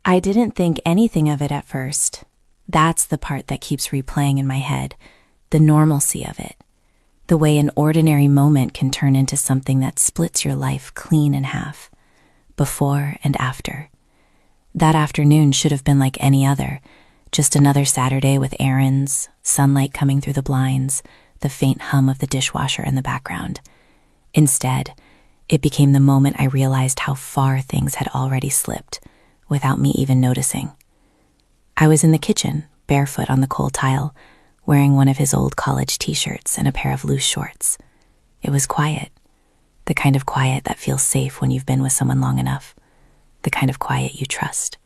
I didn't think anything of it at first. That's the part that keeps replaying in my head, the normalcy of it. The way an ordinary moment can turn into something that splits your life clean in half, before and after. That afternoon should have been like any other, just another Saturday with errands, sunlight coming through the blinds, the faint hum of the dishwasher in the background. Instead, it became the moment I realized how far things had already slipped, without me even noticing. I was in the kitchen, barefoot on the cold tile, wearing one of his old college t-shirts and a pair of loose shorts. It was quiet, the kind of quiet that feels safe when you've been with someone long enough, the kind of quiet you trust.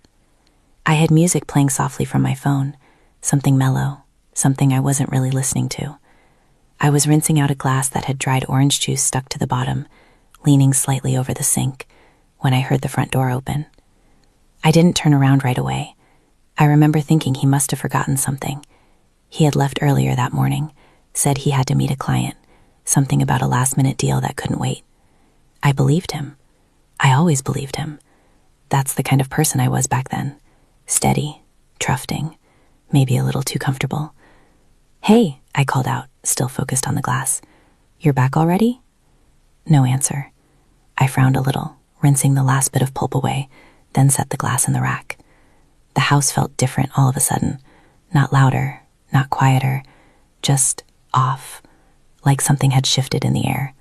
I had music playing softly from my phone, something mellow, something I wasn't really listening to. I was rinsing out a glass that had dried orange juice stuck to the bottom, leaning slightly over the sink, when I heard the front door open. I didn't turn around right away. I remember thinking he must have forgotten something. He had left earlier that morning, said he had to meet a client, something about a last-minute deal that couldn't wait. I believed him. I always believed him. That's the kind of person I was back then. Steady, trusting, maybe a little too comfortable. "Hey," I called out, still focused on the glass. "You're back already?" No answer. I frowned a little, rinsing the last bit of pulp away, then set the glass in the rack. The house felt different all of a sudden, not louder, not quieter, just off, like something had shifted in the air.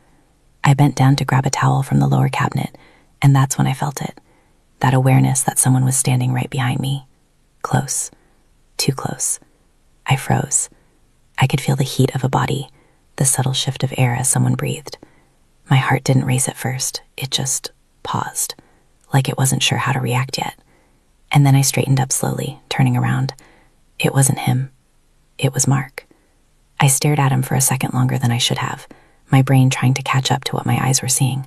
I bent down to grab a towel from the lower cabinet, and that's when I felt it, that awareness that someone was standing right behind me. Close. Too close. I froze. I could feel the heat of a body, the subtle shift of air as someone breathed. My heart didn't race at first, it just paused, like it wasn't sure how to react yet. And then I straightened up slowly, turning around. It wasn't him. It was Mark. I stared at him for a second longer than I should have, my brain trying to catch up to what my eyes were seeing.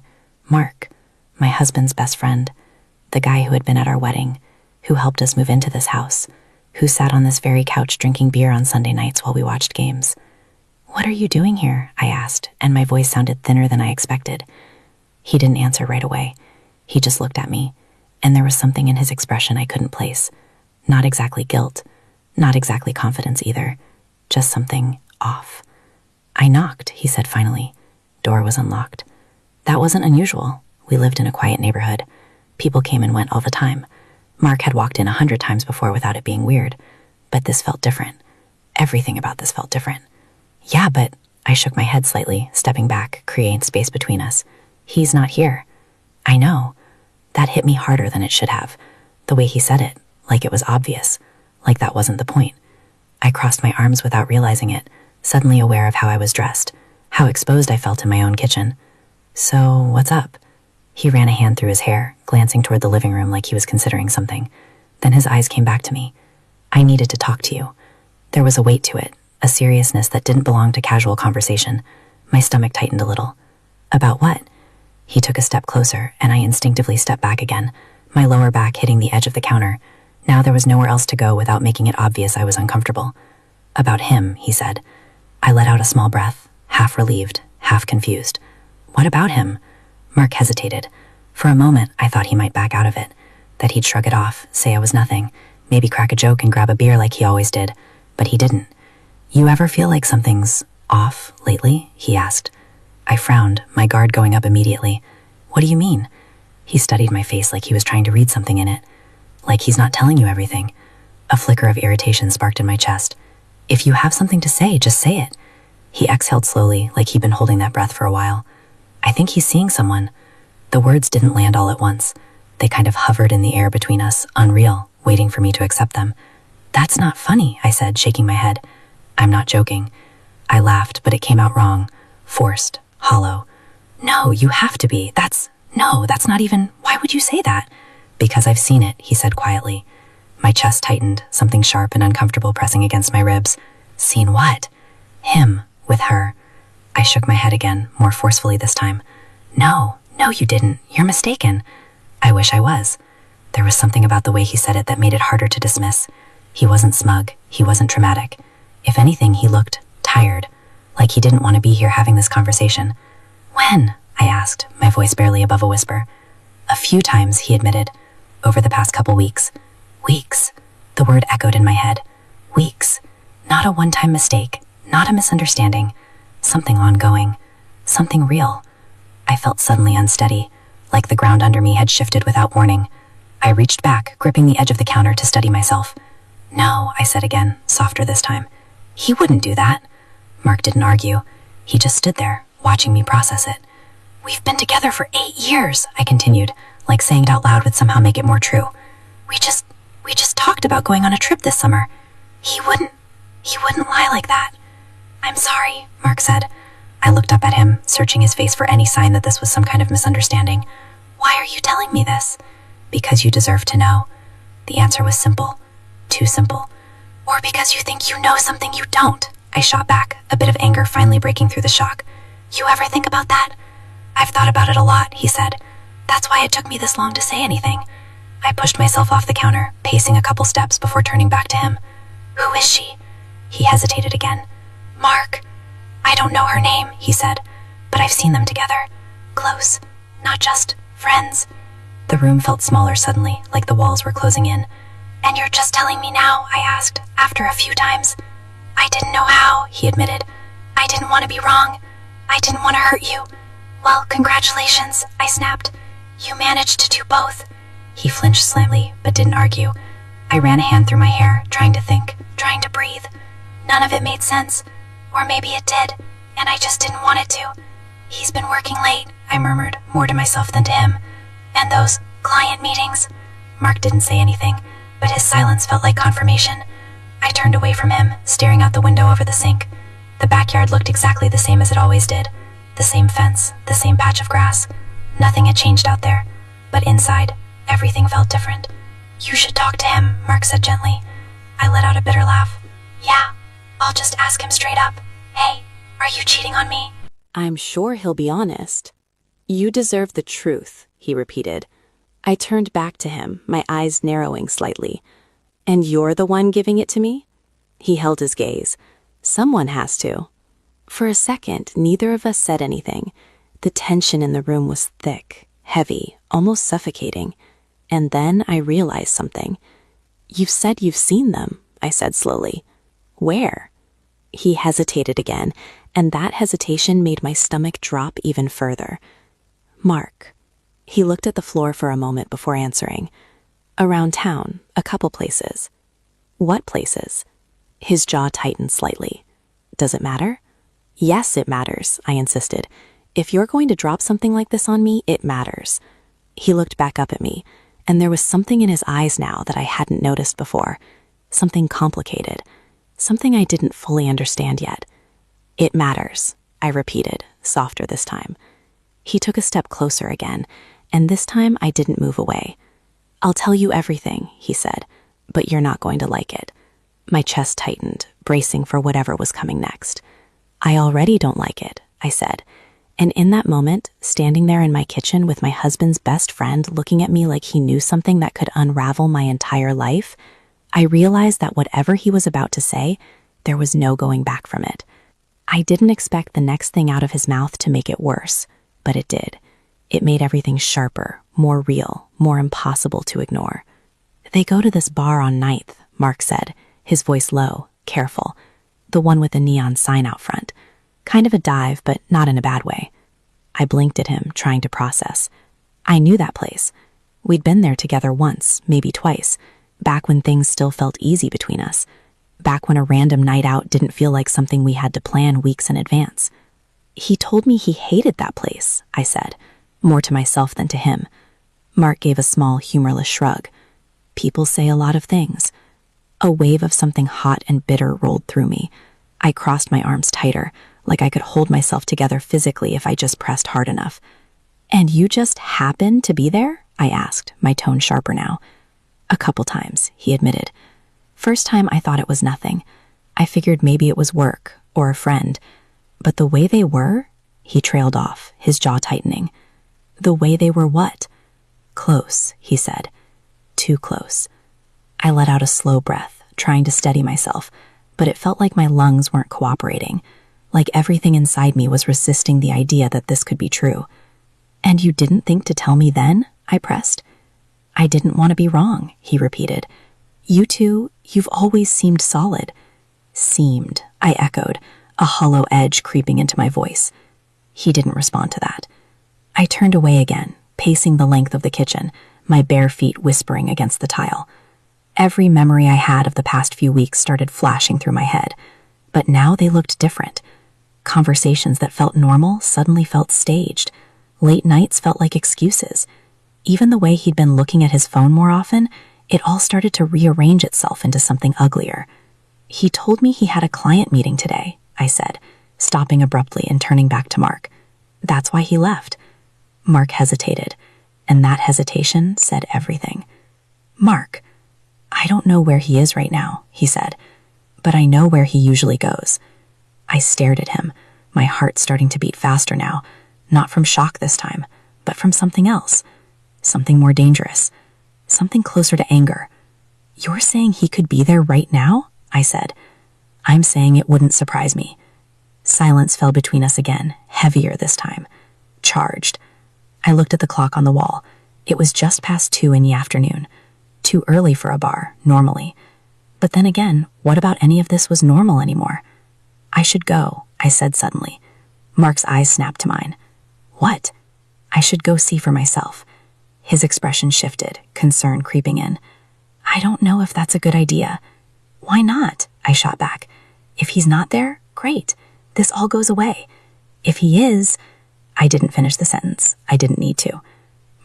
Mark, my husband's best friend, the guy who had been at our wedding, who helped us move into this house, who sat on this very couch drinking beer on Sunday nights while we watched games. "What are you doing here?" I asked, and my voice sounded thinner than I expected. He didn't answer right away. He just looked at me, and there was something in his expression I couldn't place. Not exactly guilt, not exactly confidence either, just something off. "I knocked," he said finally. Door was unlocked. That wasn't unusual. We lived in a quiet neighborhood. People came and went all the time. Mark had walked in 100 times before without it being weird, but this felt different. Everything about this felt different. "Yeah, but," I shook my head slightly, stepping back, creating space between us. "He's not here." "I know." That hit me harder than it should have. The way he said it, like it was obvious, like that wasn't the point. I crossed my arms without realizing it, suddenly aware of how I was dressed, how exposed I felt in my own kitchen. "So, what's up?" He ran a hand through his hair, glancing toward the living room like he was considering something. Then his eyes came back to me. "I needed to talk to you." There was a weight to it, a seriousness that didn't belong to casual conversation. My stomach tightened a little. "About what?" He took a step closer, and I instinctively stepped back again, my lower back hitting the edge of the counter. Now there was nowhere else to go without making it obvious I was uncomfortable. "About him," he said. I let out a small breath, half relieved, half confused. "What about him?" Mark hesitated. For a moment, I thought he might back out of it, that he'd shrug it off, say I was nothing, maybe crack a joke and grab a beer like he always did, but he didn't. "You ever feel like something's off lately?" he asked. I frowned, my guard going up immediately. "What do you mean?" He studied my face like he was trying to read something in it. "Like he's not telling you everything." A flicker of irritation sparked in my chest. "If you have something to say, just say it." He exhaled slowly, like he'd been holding that breath for a while. "I think he's seeing someone." The words didn't land all at once. They kind of hovered in the air between us, unreal, waiting for me to accept them. "That's not funny," I said, shaking my head. "I'm not joking." I laughed, but it came out wrong, forced, hollow. "No, you have to be. That's not even, why would you say that?" "Because I've seen it," he said quietly. My chest tightened, something sharp and uncomfortable pressing against my ribs. "Seen what?" "Him, with her." I shook my head again, more forcefully this time. No, you didn't. You're mistaken." I wish I was. There was something about the way he said it that made it harder to dismiss. He wasn't smug. He wasn't dramatic. If anything, he looked tired, like he didn't want to be here having this conversation. "When?" I asked, my voice barely above a whisper. "A few times," he admitted. "Over the past couple weeks." Weeks. The word echoed in my head. Weeks. Not a one-time mistake, not a misunderstanding. Something ongoing. Something real. I felt suddenly unsteady, like the ground under me had shifted without warning. I reached back, gripping the edge of the counter to steady myself. No, I said again, softer this time. He wouldn't do that. Mark didn't argue. He just stood there, watching me process it. We've been together for 8 years, I continued, like saying it out loud would somehow make it more true. We just talked about going on a trip this summer. He wouldn't lie like that. I'm sorry, Mark said. I looked up at him, searching his face for any sign that this was some kind of misunderstanding. Why are you telling me this? Because you deserve to know. The answer was simple. Too simple. Or because you think you know something you don't, I shot back, a bit of anger finally breaking through the shock. You ever think about that? I've thought about it a lot, he said. That's why it took me this long to say anything. I pushed myself off the counter, pacing a couple steps before turning back to him. Who is she? He hesitated again. Mark. I don't know her name, he said, but I've seen them together. Close, not just friends. The room felt smaller suddenly, like the walls were closing in. And you're just telling me now, I asked, after a few times. I didn't know how, he admitted. I didn't want to be wrong. I didn't want to hurt you. Well, congratulations, I snapped. You managed to do both. He flinched slightly, but didn't argue. I ran a hand through my hair, trying to think, trying to breathe. None of it made sense. Or maybe it did, and I just didn't want it to. He's been working late, I murmured, more to myself than to him. And those client meetings? Mark didn't say anything, but his silence felt like confirmation. I turned away from him, staring out the window over the sink. The backyard looked exactly the same as it always did. The same fence, the same patch of grass. Nothing had changed out there, but inside, everything felt different. You should talk to him, Mark said gently. I let out a bitter laugh. Yeah, I'll just ask him straight up. Hey, are you cheating on me? I'm sure he'll be honest. You deserve the truth, he repeated. I turned back to him, my eyes narrowing slightly. And you're the one giving it to me? He held his gaze. Someone has to. For a second, neither of us said anything. The tension in the room was thick, heavy, almost suffocating. And then I realized something. You've said you've seen them, I said slowly. Where? He hesitated again, and that hesitation made my stomach drop even further. Mark. He looked at the floor for a moment before answering. Around town, a couple places. What places? His jaw tightened slightly. Does it matter? Yes, it matters, I insisted. If you're going to drop something like this on me, it matters. He looked back up at me, and there was something in his eyes now that I hadn't noticed before. Something complicated. Something I didn't fully understand yet. It matters, I repeated, softer this time. He took a step closer again, and this time I didn't move away. I'll tell you everything, he said, but you're not going to like it. My chest tightened, bracing for whatever was coming next. I already don't like it, I said, and in that moment, standing there in my kitchen with my husband's best friend looking at me like he knew something that could unravel my entire life, I realized that whatever he was about to say, there was no going back from it. I didn't expect the next thing out of his mouth to make it worse, but it did. It made everything sharper, more real, more impossible to ignore. They go to this bar on 9th, Mark said, his voice low, careful. The one with the neon sign out front. Kind of a dive, but not in a bad way. I blinked at him, trying to process. I knew that place. We'd been there together once, maybe twice, back when things still felt easy between us. Back when a random night out didn't feel like something we had to plan weeks in advance. He told me he hated that place, I said, more to myself than to him. Mark gave a small, humorless shrug. People say a lot of things. A wave of something hot and bitter rolled through me. I crossed my arms tighter, like I could hold myself together physically if I just pressed hard enough. And you just happened to be there? I asked, my tone sharper now. A couple times, he admitted. First time I thought it was nothing. I figured maybe it was work or a friend. But the way they were, he trailed off, his jaw tightening. The way they were what? Close, he said. Too close. I let out a slow breath, trying to steady myself, but it felt like my lungs weren't cooperating, like everything inside me was resisting the idea that this could be true. And you didn't think to tell me then? I pressed. I didn't want to be wrong, he repeated, You two, you've always seemed solid. Seemed, I echoed, a hollow edge creeping into my voice. He didn't respond to that. I turned away again, pacing the length of the kitchen, my bare feet whispering against the tile. Every memory I had of the past few weeks started flashing through my head, but now they looked different. Conversations that felt normal suddenly felt staged. Late nights felt like excuses. Even the way he'd been looking at his phone more often, it all started to rearrange itself into something uglier. He told me he had a client meeting today, I said, stopping abruptly and turning back to Mark. That's why he left. Mark hesitated, and that hesitation said everything. Mark, I don't know where he is right now, he said, but I know where he usually goes. I stared at him, my heart starting to beat faster now, not from shock this time, but from something else, something more dangerous, something closer to anger. You're saying he could be there right now? I said. I'm saying it wouldn't surprise me. Silence fell between us again, heavier this time. Charged. I looked at the clock on the wall. It was just past 2 in the afternoon. Too early for a bar, normally. But then again, what about any of this was normal anymore? I should go, I said suddenly. Mark's eyes snapped to mine. What? I should go see for myself. His expression shifted, concern creeping in. I don't know if that's a good idea. Why not? I shot back. If he's not there, great. This all goes away. If he is... I didn't finish the sentence. I didn't need to.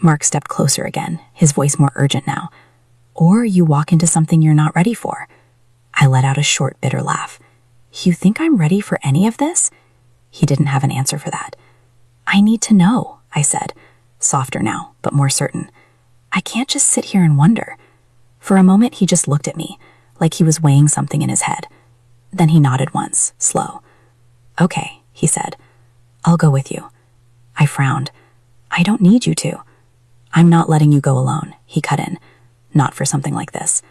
Mark stepped closer again, his voice more urgent now. Or you walk into something you're not ready for. I let out a short, bitter laugh. You think I'm ready for any of this? He didn't have an answer for that. I need to know, I said, softer now, but more certain. I can't just sit here and wonder. For a moment, he just looked at me, like he was weighing something in his head. Then he nodded once, slow. Okay, he said. I'll go with you. I frowned. I don't need you to. I'm not letting you go alone, he cut in. Not for something like this.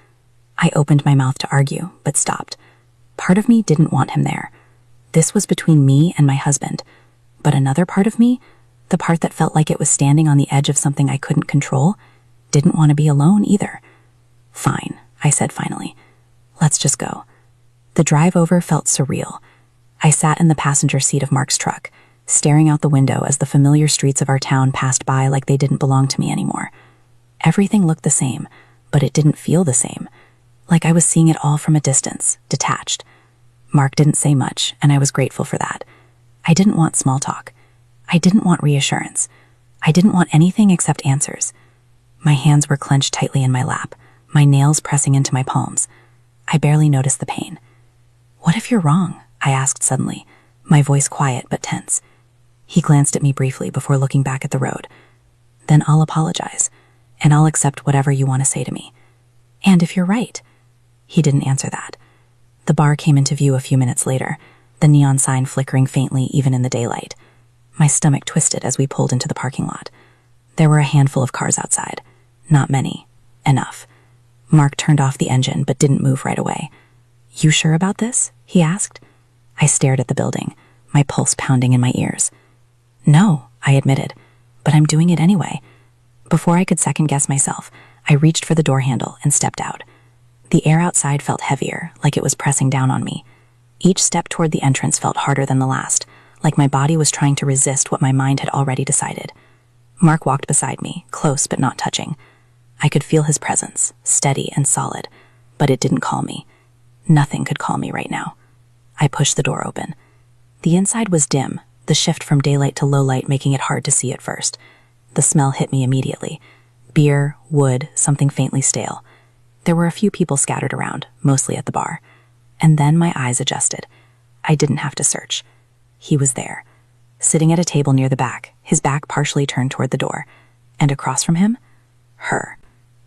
I opened my mouth to argue, but stopped. Part of me didn't want him there. This was between me and my husband. But another part of me, the part that felt like it was standing on the edge of something I couldn't control, didn't want to be alone either. Fine, I said finally. Let's just go. The drive over felt surreal. I sat in the passenger seat of Mark's truck, staring out the window as the familiar streets of our town passed by like they didn't belong to me anymore. Everything looked the same, but it didn't feel the same. Like I was seeing it all from a distance, detached. Mark didn't say much, and I was grateful for that. I didn't want small talk. I didn't want reassurance. I didn't want anything except answers. My hands were clenched tightly in my lap, my nails pressing into my palms. I barely noticed the pain. What if you're wrong? I asked suddenly, my voice quiet but tense. He glanced at me briefly before looking back at the road. Then I'll apologize, and I'll accept whatever you want to say to me. And if you're right. He didn't answer that. The bar came into view a few minutes later, the neon sign flickering faintly even in the daylight. My stomach twisted as we pulled into the parking lot. There were a handful of cars outside. Not many. Enough. Mark turned off the engine but didn't move right away. You sure about this? He asked. I stared at the building, my pulse pounding in my ears. No, I admitted, but I'm doing it anyway. Before I could second-guess myself, I reached for the door handle and stepped out. The air outside felt heavier, like it was pressing down on me. Each step toward the entrance felt harder than the last, like my body was trying to resist what my mind had already decided. Mark walked beside me, close but not touching. I could feel his presence, steady and solid, but it didn't call me. Nothing could call me right now. I pushed the door open. The inside was dim, the shift from daylight to low light making it hard to see at first. The smell hit me immediately. Beer, wood, something faintly stale. There were a few people scattered around, mostly at the bar. And then my eyes adjusted. I didn't have to search. He was there, sitting at a table near the back, his back partially turned toward the door. And across from him, her.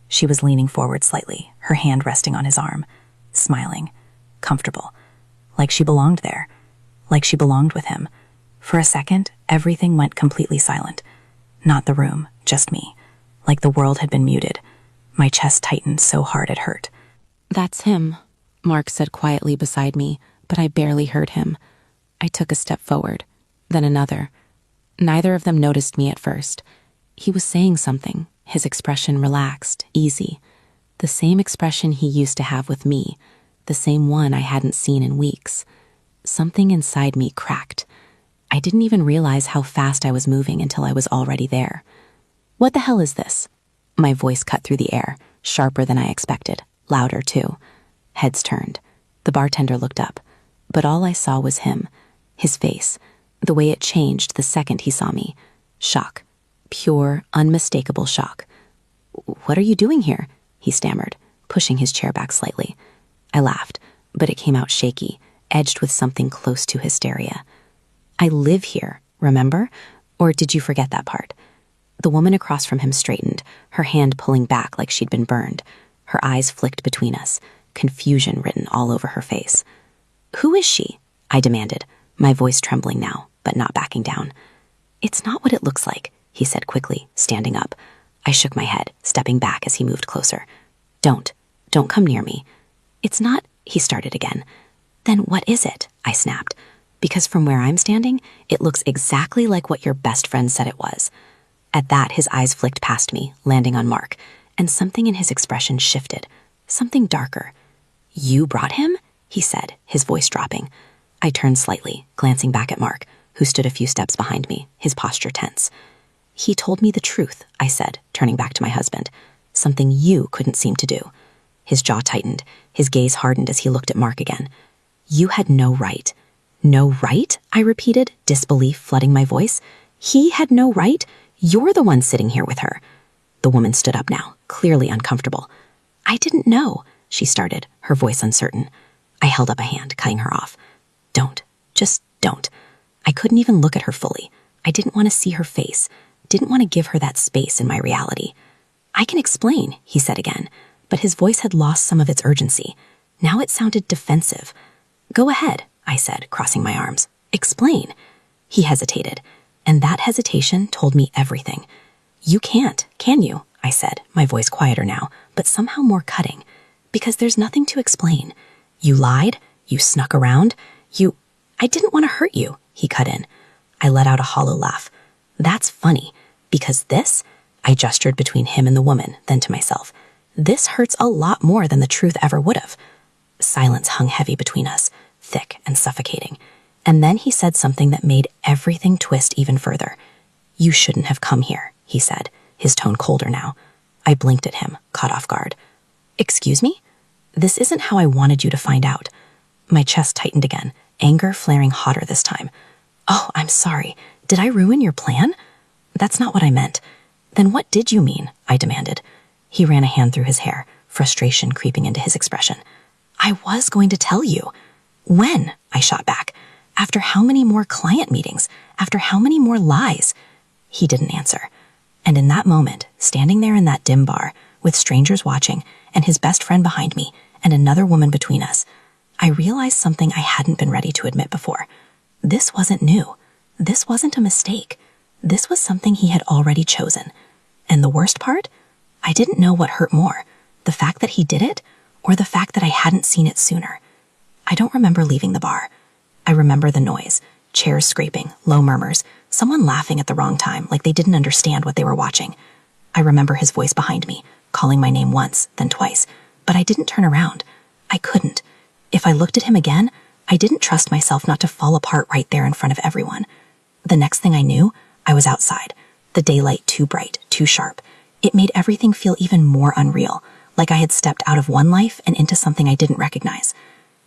She was leaning forward slightly, her hand resting on his arm, smiling, comfortable, like she belonged there, like she belonged with him. For a second, everything went completely silent. Not the room, just me, like the world had been muted. My chest tightened so hard it hurt. That's him, Mark said quietly beside me, but I barely heard him. I took a step forward, then another. Neither of them noticed me at first. He was saying something, his expression relaxed, easy. The same expression he used to have with me, the same one I hadn't seen in weeks. Something inside me cracked. I didn't even realize how fast I was moving until I was already there. "What the hell is this?" My voice cut through the air, sharper than I expected, louder too. Heads turned. The bartender looked up, but all I saw was him, his face, the way it changed the second he saw me. Shock. Pure, unmistakable shock. "What are you doing here?" he stammered, pushing his chair back slightly. I laughed, but it came out shaky, edged with something close to hysteria. "I live here, remember? Or did you forget that part?" The woman across from him straightened, her hand pulling back like she'd been burned. Her eyes flicked between us, confusion written all over her face. "Who is she?" I demanded, my voice trembling now, but not backing down. "It's not what it looks like," he said quickly, standing up. I shook my head, stepping back as he moved closer. Don't come near me." "It's not," he started again. "Then what is it?" I snapped. "Because from where I'm standing, it looks exactly like what your best friend said it was." At that, his eyes flicked past me, landing on Mark, and something in his expression shifted, something darker. "You brought him?" he said, his voice dropping. I turned slightly, glancing back at Mark, who stood a few steps behind me, his posture tense. "He told me the truth," I said, turning back to my husband. "Something you couldn't seem to do." His jaw tightened, his gaze hardened as he looked at Mark again. "You had no right." "No right?" I repeated, disbelief flooding my voice. "He had no right? You're the one sitting here with her." The woman stood up now, clearly uncomfortable. "I didn't know," she started, her voice uncertain. I held up a hand, cutting her off. "Don't. Just don't." I couldn't even look at her fully. I didn't want to see her face, didn't want to give her that space in my reality. "I can explain," he said again, but his voice had lost some of its urgency. Now it sounded defensive. "Go ahead," I said, crossing my arms. "Explain." He hesitated, and that hesitation told me everything. "You can't, can you?" I said, my voice quieter now, but somehow more cutting. "Because there's nothing to explain. You lied, you snuck around, I didn't want to hurt you," he cut in. I let out a hollow laugh. "That's funny, because this," I gestured between him and the woman, then to myself, "this hurts a lot more than the truth ever would have." Silence hung heavy between us, thick and suffocating. And then he said something that made everything twist even further. "You shouldn't have come here," he said, his tone colder now. I blinked at him, caught off guard. "Excuse me? This isn't how I wanted you to find out." My chest tightened again, anger flaring hotter this time. "Oh, I'm sorry. Did I ruin your plan?" "That's not what I meant." "Then what did you mean?" I demanded. He ran a hand through his hair, frustration creeping into his expression. "I was going to tell you." "When?" I shot back. "After how many more client meetings? After how many more lies?" He didn't answer. And in that moment, standing there in that dim bar, with strangers watching, and his best friend behind me, and another woman between us, I realized something I hadn't been ready to admit before. This wasn't new. This wasn't a mistake. This was something he had already chosen. And the worst part? I didn't know what hurt more, the fact that he did it, or the fact that I hadn't seen it sooner. I don't remember leaving the bar. I remember the noise, chairs scraping, low murmurs, someone laughing at the wrong time like they didn't understand what they were watching. I remember his voice behind me, calling my name once, then twice, but I didn't turn around. I couldn't. If I looked at him again, I didn't trust myself not to fall apart right there in front of everyone. The next thing I knew, I was outside, the daylight too bright, too sharp. It made everything feel even more unreal, like I had stepped out of one life and into something I didn't recognize.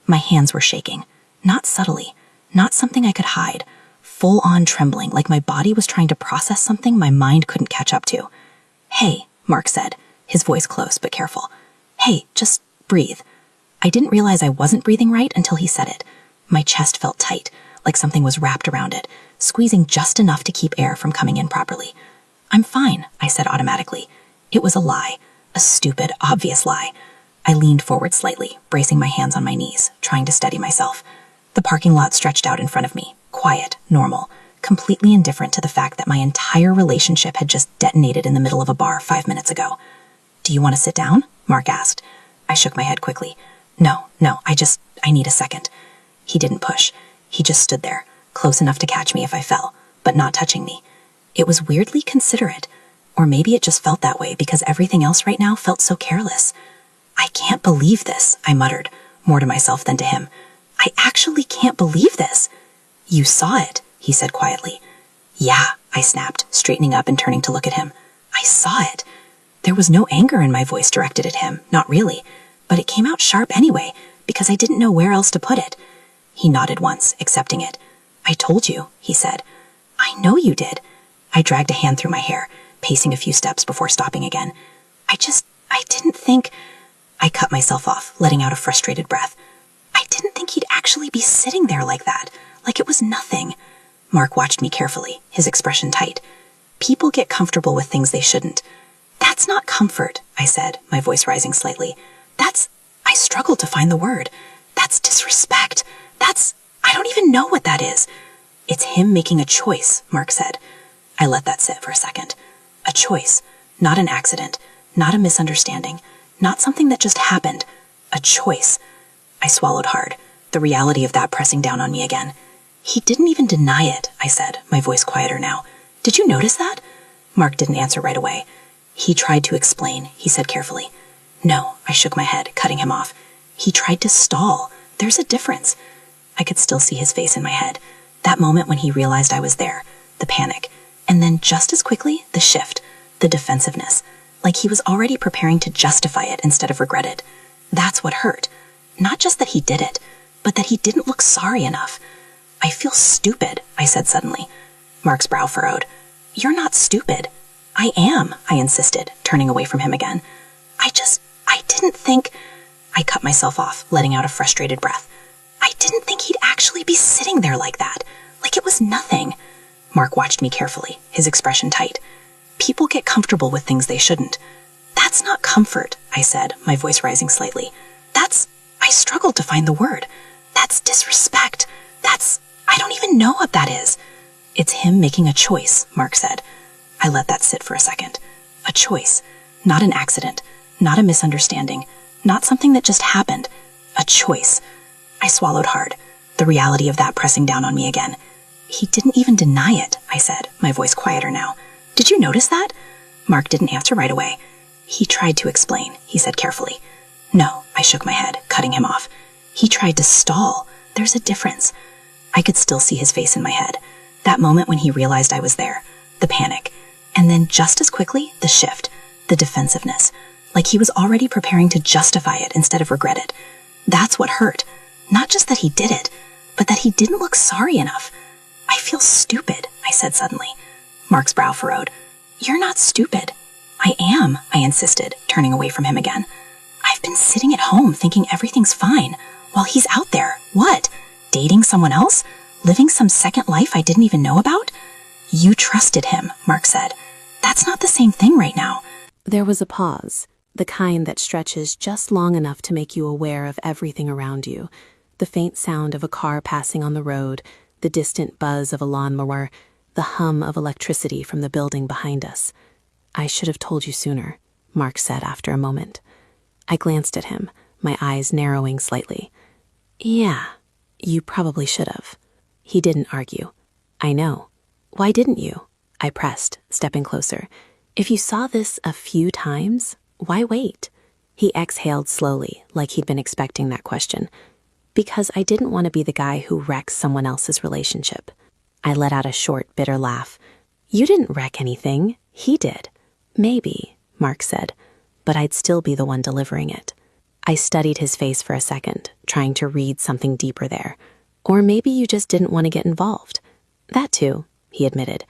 My hands were shaking, not subtly, not something I could hide, full-on trembling like my body was trying to process something my mind couldn't catch up to. "Hey," Mark said, his voice close but careful. "Hey, just breathe." I didn't realize I wasn't breathing right until he said it. My chest felt tight, like something was wrapped around it, squeezing just enough to keep air from coming in properly. "I'm fine," I said automatically. It was a lie, a stupid, obvious lie. I leaned forward slightly, bracing my hands on my knees, trying to steady myself. The parking lot stretched out in front of me, quiet, normal, completely indifferent to the fact that my entire relationship had just detonated in the middle of a bar 5 minutes ago. "Do you want to sit down?" Mark asked. I shook my head quickly. No, I need a second." He didn't push. He just stood there, close enough to catch me if I fell, but not touching me. It was weirdly considerate, or maybe it just felt that way because everything else right now felt so careless. I can't believe this, I muttered, more to myself than to him. I actually can't believe this. You saw it, he said quietly. Yeah, I snapped, straightening up and turning to look at him. I saw it. There was no anger in my voice directed at him, not really, but it came out sharp anyway, because I didn't know where else to put it. He nodded once, accepting it. I told you, he said. I know you did. I dragged a hand through my hair, pacing a few steps before stopping again. I didn't think... I cut myself off, letting out a frustrated breath. I didn't think he'd actually be sitting there like that, like it was nothing. Mark watched me carefully, his expression tight. People get comfortable with things they shouldn't. That's not comfort, I said, my voice rising slightly. I struggled to find the word. That's disrespect. I don't even know what that is. It's him making a choice, Mark said. I let that sit for a second. A choice, not an accident, not a misunderstanding, not something that just happened. A choice. I swallowed hard, the reality of that pressing down on me again. He didn't even deny it, I said, my voice quieter now. Did you notice that? Mark didn't answer right away. He tried to explain, he said carefully. No, I shook my head, cutting him off. He tried to stall. There's a difference. I could still see his face in my head. That moment when he realized I was there, the panic. And then just as quickly, the shift, the defensiveness. Like he was already preparing to justify it instead of regret it. That's what hurt. Not just that he did it, but that he didn't look sorry enough. I feel stupid, I said suddenly. Mark's brow furrowed. You're not stupid. I am, I insisted, turning away from him again. I didn't think... I cut myself off, letting out a frustrated breath. I didn't think he'd actually be sitting there like that, like it was nothing. Mark watched me carefully, his expression tight. People get comfortable with things they shouldn't. That's not comfort, I said, my voice rising slightly. I struggled to find the word. That's disrespect. I don't even know what that is. It's him making a choice, Mark said. I let that sit for a second. A choice, not an accident, not a misunderstanding, not something that just happened. A choice. I swallowed hard, the reality of that pressing down on me again. He didn't even deny it, I said, my voice quieter now. Did you notice that? Mark didn't answer right away. He tried to explain, he said carefully. No, I shook my head, cutting him off. He tried to stall. There's a difference. I could still see his face in my head. That moment when he realized I was there, the panic. And then just as quickly, the shift, the defensiveness. Like he was already preparing to justify it instead of regret it. That's what hurt. Not just that he did it, but that he didn't look sorry enough. I feel stupid, I said suddenly. Mark's brow furrowed. You're not stupid. I am, I insisted, turning away from him again. I've been sitting at home thinking everything's fine, while he's out there, what? Dating someone else? Living some second life I didn't even know about? You trusted him, Mark said. That's not the same thing right now. There was a pause, the kind that stretches just long enough to make you aware of everything around you. The faint sound of a car passing on the road, the distant buzz of a lawnmower, the hum of electricity from the building behind us. I should have told you sooner, Mark said after a moment. I glanced at him, my eyes narrowing slightly. Yeah, you probably should have. He didn't argue. I know. Why didn't you? I pressed, stepping closer. If you saw this a few times, why wait? He exhaled slowly, like he'd been expecting that question. Because I didn't want to be the guy who wrecks someone else's relationship. I let out a short, bitter laugh. You didn't wreck anything. He did. Maybe, Mark said, but I'd still be the one delivering it. I studied his face for a second, trying to read something deeper there. Or maybe you just didn't want to get involved. That too, he admitted.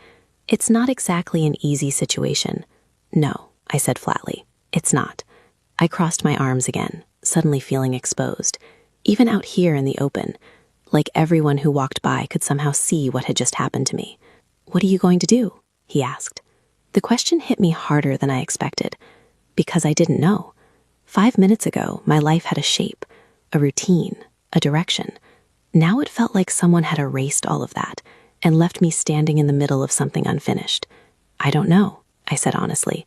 It's not exactly an easy situation. No, I said flatly. It's not. I crossed my arms again, suddenly feeling exposed. Even out here in the open, like everyone who walked by could somehow see what had just happened to me. What are you going to do? He asked. The question hit me harder than I expected, because I didn't know. 5 minutes ago, my life had a shape, a routine, a direction. Now it felt like someone had erased all of that and left me standing in the middle of something unfinished. I don't know, I said honestly.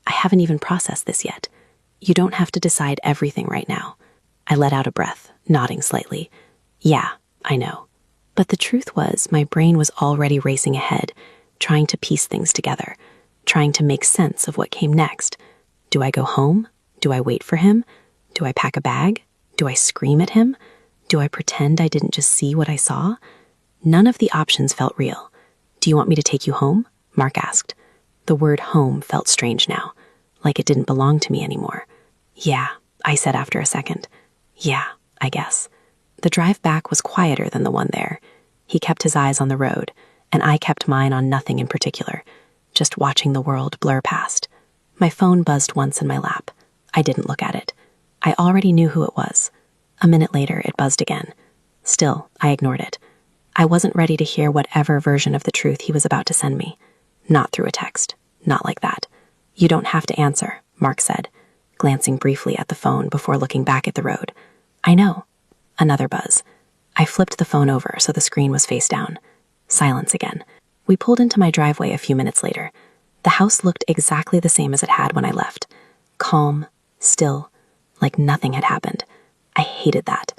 I haven't even processed this yet. You don't have to decide everything right now. I let out a breath, nodding slightly. Yeah, I know. But the truth was, my brain was already racing ahead, trying to piece things together, trying to make sense of what came next. Do I go home? Do I wait for him? Do I pack a bag? Do I scream at him? Do I pretend I didn't just see what I saw? None of the options felt real. Do you want me to take you home? Mark asked. The word home felt strange now, like it didn't belong to me anymore. Yeah, I said after a second. Yeah, I guess. The drive back was quieter than the one there. He kept his eyes on the road, and I kept mine on nothing in particular, just watching the world blur past. My phone buzzed once in my lap. I didn't look at it. I already knew who it was. A minute later, it buzzed again. Still, I ignored it. I wasn't ready to hear whatever version of the truth he was about to send me. Not through a text. Not like that. You don't have to answer, Mark said, glancing briefly at the phone before looking back at the road. I know. Another buzz. I flipped the phone over so the screen was face down. Silence again. We pulled into my driveway a few minutes later. The house looked exactly the same as it had when I left. Calm, still, like nothing had happened. I hated that.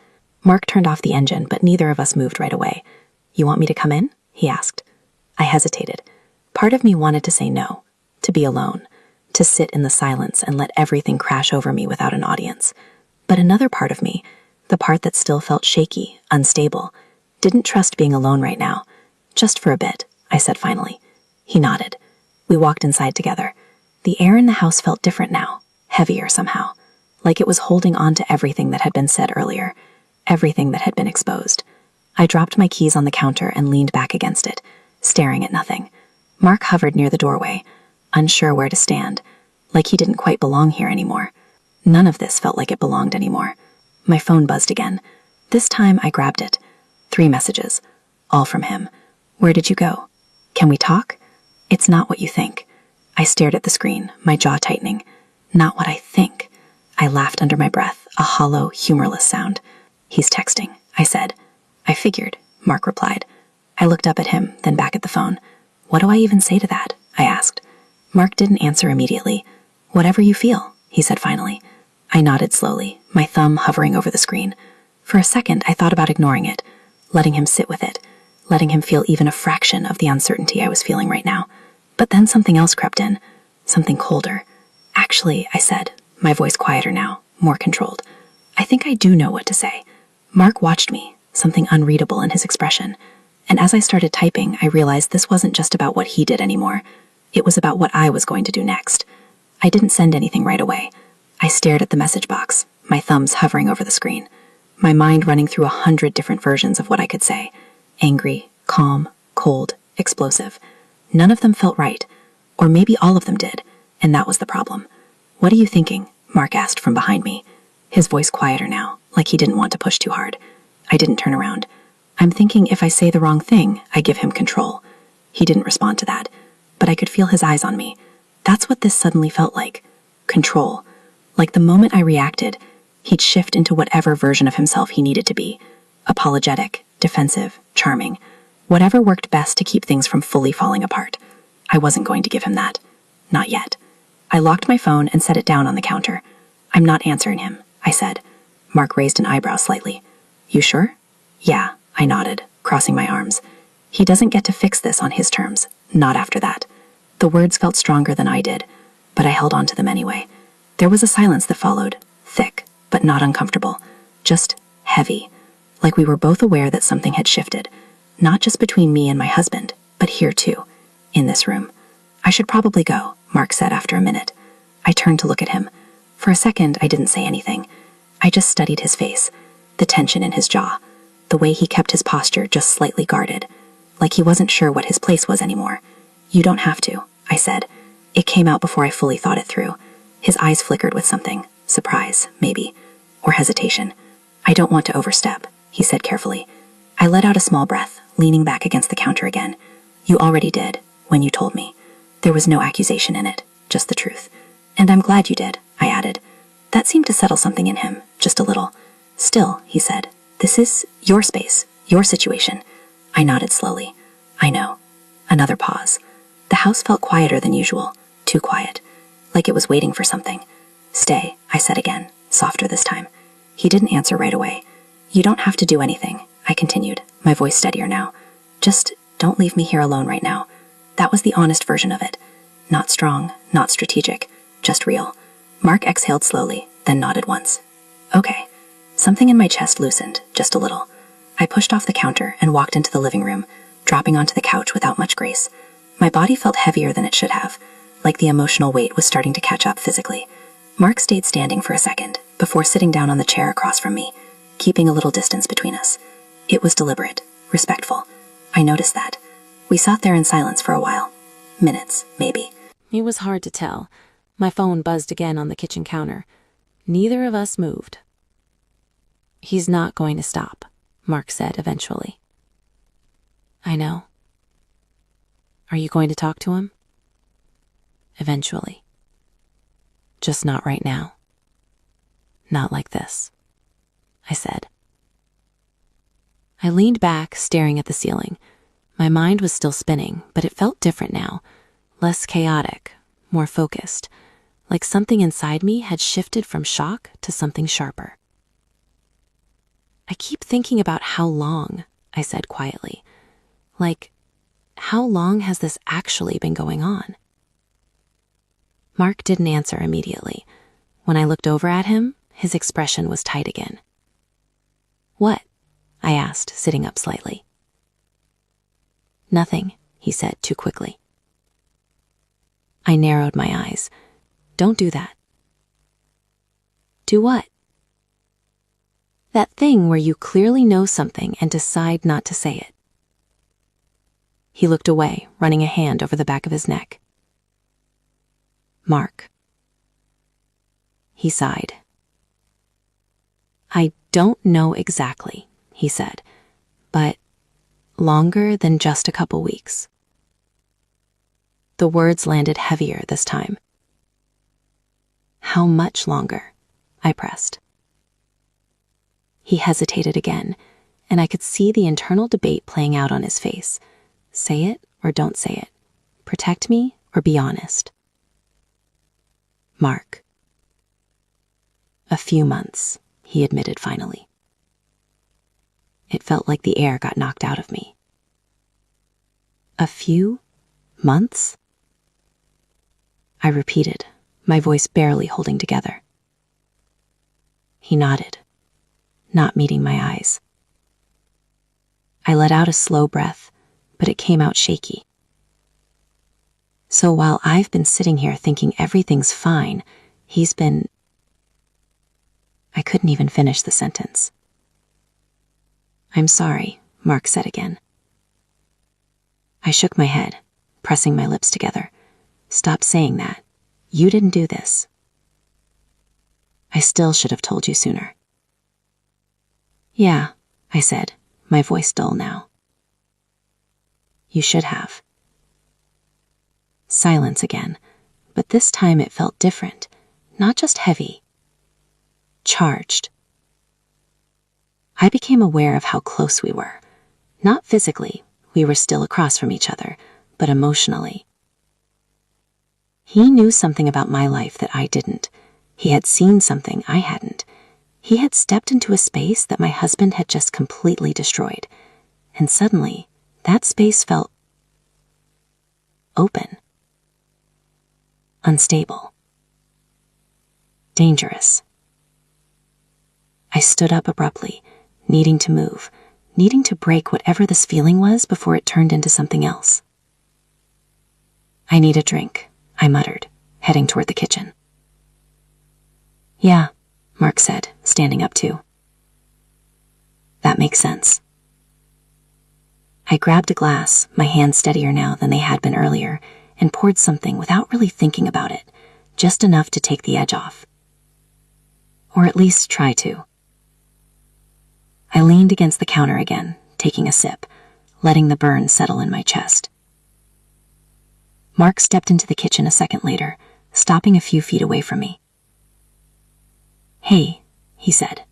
Mark turned off the engine, but neither of us moved right away. You want me to come in? He asked. I hesitated. Part of me wanted to say no, to be alone, to sit in the silence and let everything crash over me without an audience. But another part of me, the part that still felt shaky, unstable, didn't trust being alone right now. Just for a bit, I said finally. He nodded. We walked inside together. The air in the house felt different now, heavier somehow, like it was holding on to everything that had been said earlier, everything that had been exposed. I dropped my keys on the counter and leaned back against it, staring at nothing. Mark hovered near the doorway, unsure where to stand, like he didn't quite belong here anymore. None of this felt like it belonged anymore. My phone buzzed again. This time I grabbed it. 3 messages, all from him. Where did you go? Can we talk? It's not what you think. I stared at the screen, my jaw tightening. Not what I think. I laughed under my breath, a hollow, humorless sound. He's texting, I said. I figured, Mark replied. I looked up at him, then back at the phone. What do I even say to that? I asked. Mark didn't answer immediately. Whatever you feel, he said finally. I nodded slowly, my thumb hovering over the screen. For a second, I thought about ignoring it, letting him sit with it, letting him feel even a fraction of the uncertainty I was feeling right now. But then something else crept in, something colder. Actually, I said, my voice quieter now, more controlled. I think I do know what to say. Mark watched me, something unreadable in his expression. And as I started typing, I realized this wasn't just about what he did anymore. It was about what I was going to do next. I didn't send anything right away. I stared at the message box, my thumbs hovering over the screen, my mind running through 100 different versions of what I could say. Angry, calm, cold, explosive. None of them felt right. Or maybe all of them did, and that was the problem. What are you thinking? Mark asked from behind me, his voice quieter now, like he didn't want to push too hard. I didn't turn around. I'm thinking if I say the wrong thing, I give him control. He didn't respond to that, but I could feel his eyes on me. That's what this suddenly felt like. Control. Like the moment I reacted, he'd shift into whatever version of himself he needed to be. Apologetic, defensive, charming. Whatever worked best to keep things from fully falling apart. I wasn't going to give him that. Not yet. I locked my phone and set it down on the counter. I'm not answering him, I said. Mark raised an eyebrow slightly. You sure? Yeah, I nodded, crossing my arms. He doesn't get to fix this on his terms, not after that. The words felt stronger than I did, but I held on to them anyway. There was a silence that followed, thick, but not uncomfortable, just heavy, like we were both aware that something had shifted, not just between me and my husband, but here too, in this room. I should probably go, Mark said after a minute. I turned to look at him. For a second, I didn't say anything. I just studied his face, the tension in his jaw, the way he kept his posture just slightly guarded, like he wasn't sure what his place was anymore. You don't have to, I said. It came out before I fully thought it through. His eyes flickered with something, surprise, maybe, or hesitation. I don't want to overstep, he said carefully. I let out a small breath, leaning back against the counter again. You already did, when you told me. There was no accusation in it, just the truth. And I'm glad you did, I added. That seemed to settle something in him, just a little. Still, he said, this is your space, your situation. I nodded slowly. I know. Another pause. The house felt quieter than usual, too quiet, like it was waiting for something. Stay, I said again, softer this time. He didn't answer right away. You don't have to do anything, I continued, my voice steadier now. Just don't leave me here alone right now. That was the honest version of it. Not strong, not strategic, just real. Mark exhaled slowly, then nodded once. Okay. Something in my chest loosened, just a little. I pushed off the counter and walked into the living room, dropping onto the couch without much grace. My body felt heavier than it should have, like the emotional weight was starting to catch up physically. Mark stayed standing for a second, before sitting down on the chair across from me, keeping a little distance between us. It was deliberate, respectful. I noticed that. We sat there in silence for a while. Minutes, maybe. It was hard to tell. My phone buzzed again on the kitchen counter. Neither of us moved. "He's not going to stop," Mark said eventually. "I know." "Are you going to talk to him?" "Eventually. Just not right now. Not like this," I said. I leaned back, staring at the ceiling. My mind was still spinning, but it felt different now. Less chaotic, more focused. Like something inside me had shifted from shock to something sharper. "I keep thinking about how long," I said quietly. "Like, how long has this actually been going on?" Mark didn't answer immediately. When I looked over at him, his expression was tight again. "What?" I asked, sitting up slightly. "Nothing," he said too quickly. I narrowed my eyes. "Don't do that." "Do what?" "That thing where you clearly know something and decide not to say it." He looked away, running a hand over the back of his neck. "Mark." He sighed. "I don't know exactly," he said, "but longer than just a couple weeks." The words landed heavier this time. "How much longer?" I pressed. He hesitated again, and I could see the internal debate playing out on his face. Say it or don't say it. Protect me or be honest. "Mark." "A few months," he admitted finally. It felt like the air got knocked out of me. "A few months?" I repeated, my voice barely holding together. He nodded, not meeting my eyes. I let out a slow breath, but it came out shaky. "So while I've been sitting here thinking everything's fine, he's been..." I couldn't even finish the sentence. "I'm sorry," Mark said again. I shook my head, pressing my lips together. "Stop saying that. You didn't do this." "I still should have told you sooner." "Yeah," I said, my voice dull now. "You should have." Silence again, but this time it felt different, not just heavy, charged. I became aware of how close we were. Not physically, we were still across from each other, but emotionally. He knew something about my life that I didn't. He had seen something I hadn't. He had stepped into a space that my husband had just completely destroyed. And suddenly, that space felt open, unstable, dangerous. I stood up abruptly, needing to move, needing to break whatever this feeling was before it turned into something else. "I need a drink," I muttered, heading toward the kitchen. "Yeah," Mark said, standing up too. "That makes sense." I grabbed a glass, my hands steadier now than they had been earlier, and poured something without really thinking about it, just enough to take the edge off. Or at least try to. I leaned against the counter again, taking a sip, letting the burn settle in my chest. Mark stepped into the kitchen a second later, stopping a few feet away from me. "Hey," he said,